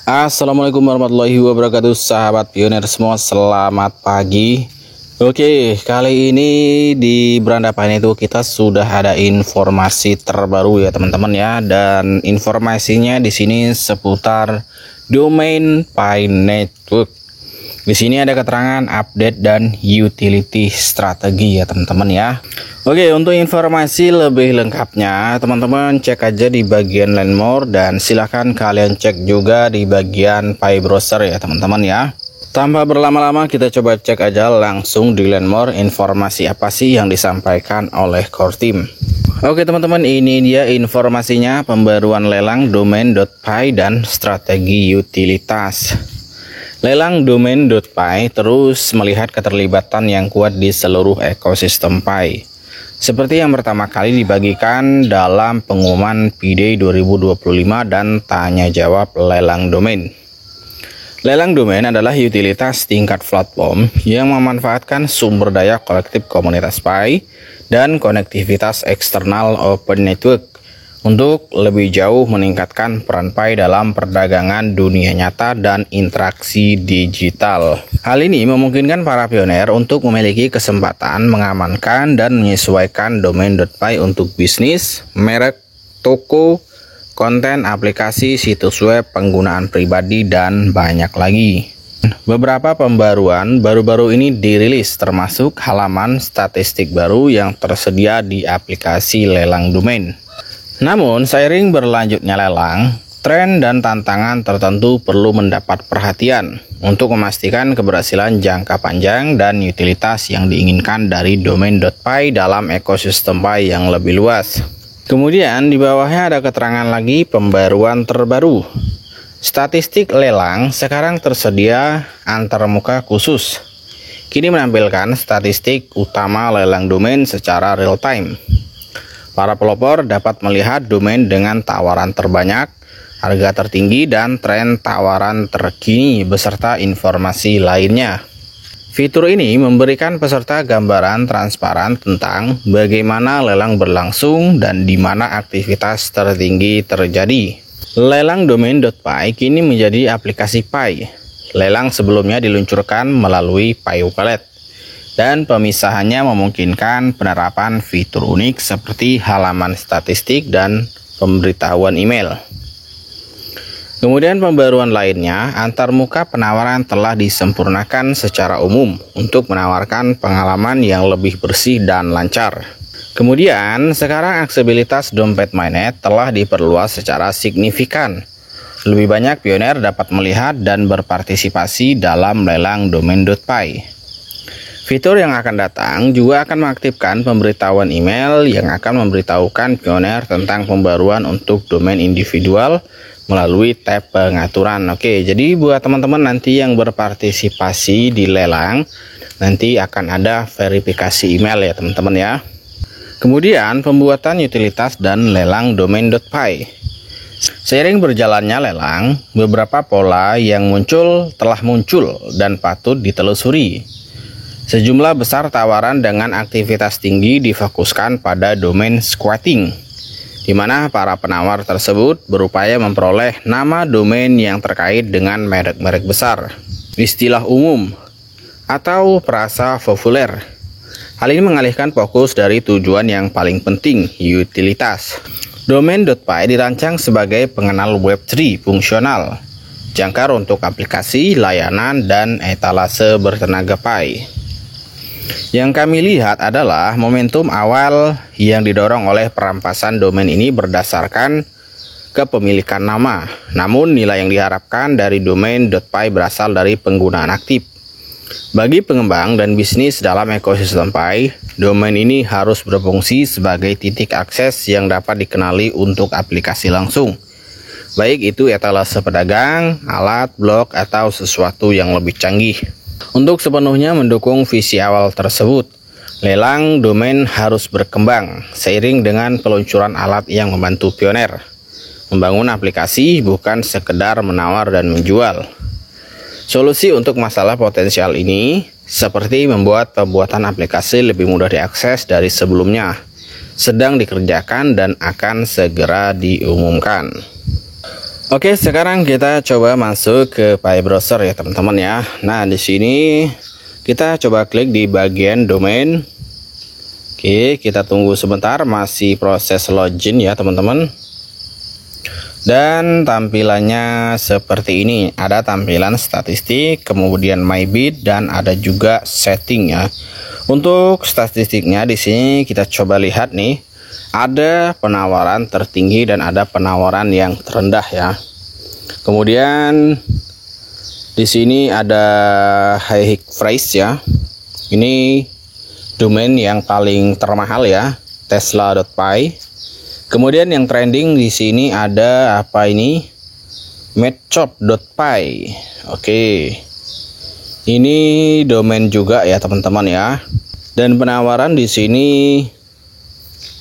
Assalamualaikum warahmatullahi wabarakatuh, sahabat pioner semua, selamat pagi. Oke, kali ini di Beranda Pi itu kita sudah ada informasi terbaru ya teman-teman ya, dan informasinya di sini seputar domain Pi Network. Di sini ada keterangan update dan utility strategi ya teman-teman ya. Oke, untuk informasi lebih lengkapnya teman-teman cek aja di bagian Learn More, dan silahkan kalian cek juga di bagian Pi Browser ya teman-teman ya. Tanpa berlama-lama kita coba cek aja langsung di Learn More informasi apa sih yang disampaikan oleh core team. Oke teman-teman, ini dia informasinya pembaruan lelang domain.pi dan strategi utilitas. Lelang domain.pi terus melihat keterlibatan yang kuat di seluruh ekosistem Pi. Seperti yang pertama kali dibagikan dalam pengumuman Pi-Day 2025 dan tanya jawab lelang domain. Lelang domain adalah utilitas tingkat platform yang memanfaatkan sumber daya kolektif komunitas Pi dan konektivitas eksternal open network untuk lebih jauh meningkatkan peran Pi dalam perdagangan dunia nyata dan interaksi digital. Hal ini memungkinkan para pioner untuk memiliki kesempatan mengamankan dan menyesuaikan domain.pi untuk bisnis, merek, toko, konten, aplikasi, situs web, penggunaan pribadi, dan banyak lagi. Beberapa pembaruan baru-baru ini dirilis, termasuk halaman statistik baru yang tersedia di aplikasi lelang domain. Namun, seiring berlanjutnya lelang, tren dan tantangan tertentu perlu mendapat perhatian untuk memastikan keberhasilan jangka panjang dan utilitas yang diinginkan dari domain.pi dalam ekosistem Pi yang lebih luas. Kemudian di bawahnya ada keterangan lagi pembaruan terbaru. Statistik lelang sekarang tersedia antarmuka khusus. Kini menampilkan statistik utama lelang domain secara real time. Para pelopor dapat melihat domain dengan tawaran terbanyak, harga tertinggi, dan tren tawaran terkini beserta informasi lainnya. Fitur ini memberikan peserta gambaran transparan tentang bagaimana lelang berlangsung dan di mana aktivitas tertinggi terjadi. Lelang domain.pi kini menjadi aplikasi Pi. Lelang sebelumnya diluncurkan melalui Pi Wallet, dan pemisahannya memungkinkan penerapan fitur unik seperti halaman statistik dan pemberitahuan email. Kemudian pembaruan lainnya, antarmuka penawaran telah disempurnakan secara umum untuk menawarkan pengalaman yang lebih bersih dan lancar. Kemudian, sekarang aksesibilitas dompet mainnet telah diperluas secara signifikan. Lebih banyak pioner dapat melihat dan berpartisipasi dalam lelang domain.pi. Fitur yang akan datang juga akan mengaktifkan pemberitahuan email yang akan memberitahukan pioner tentang pembaruan untuk domain individual melalui tab pengaturan. Oke, jadi buat teman-teman nanti yang berpartisipasi di lelang, nanti akan ada verifikasi email ya teman-teman ya. Kemudian pembuatan utilitas dan lelang domain.pi. Seiring berjalannya lelang, beberapa pola yang telah muncul dan patut ditelusuri. Sejumlah besar tawaran dengan aktivitas tinggi difokuskan pada domain squatting, di mana para penawar tersebut berupaya memperoleh nama domain yang terkait dengan merek-merek besar, istilah umum, atau frasa populer. Hal ini mengalihkan fokus dari tujuan yang paling penting, utilitas. Domain.pi dirancang sebagai pengenal Web3 fungsional, jangkar untuk aplikasi, layanan, dan etalase bertenaga Pi. Yang kami lihat adalah momentum awal yang didorong oleh perampasan domain ini berdasarkan kepemilikan nama. Namun nilai yang diharapkan dari domain.pi berasal dari penggunaan aktif. Bagi pengembang dan bisnis dalam ekosistem Pi, domain ini harus berfungsi sebagai titik akses yang dapat dikenali untuk aplikasi langsung. Baik itu etalase pedagang, alat, blog, atau sesuatu yang lebih canggih. Untuk sepenuhnya mendukung visi awal tersebut, lelang domain harus berkembang seiring dengan peluncuran alat yang membantu pioner membangun aplikasi, bukan sekedar menawar dan menjual. Solusi untuk masalah potensial ini seperti membuat pembuatan aplikasi lebih mudah diakses dari sebelumnya, sedang dikerjakan dan akan segera diumumkan. Oke, sekarang kita coba masuk ke file browser ya teman-teman ya. Nah, di sini kita coba klik di bagian domain. Oke, kita tunggu sebentar, masih proses login ya teman-teman. Dan tampilannya seperti ini, ada tampilan statistik, kemudian my bid, dan ada juga setting ya. Untuk statistiknya di sini kita coba lihat nih. Ada penawaran tertinggi dan ada penawaran yang terendah ya. Kemudian di sini ada high price ya. Ini domain yang paling termahal ya, tesla.py. Kemudian yang trending di sini ada apa ini? medshop.py. Oke. Ini domain juga ya teman-teman ya. Dan penawaran di sini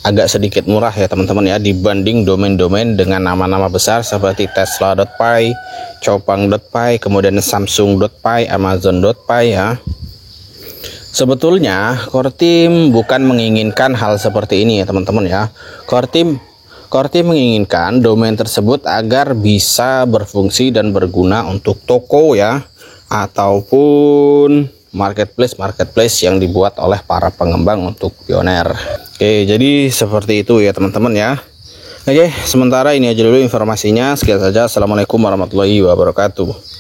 agak sedikit murah ya teman-teman ya, dibanding domain-domain dengan nama-nama besar seperti tesla.py, copang.py, kemudian samsung.py, amazon.py ya. Sebetulnya core team bukan menginginkan hal seperti ini ya teman-teman ya. Core team menginginkan domain tersebut agar bisa berfungsi dan berguna untuk toko ya, ataupun marketplace yang dibuat oleh para pengembang untuk Pioneer. Oke, jadi seperti itu ya teman-teman ya. Oke, sementara ini aja dulu informasinya. Sekian saja. Assalamualaikum warahmatullahi wabarakatuh.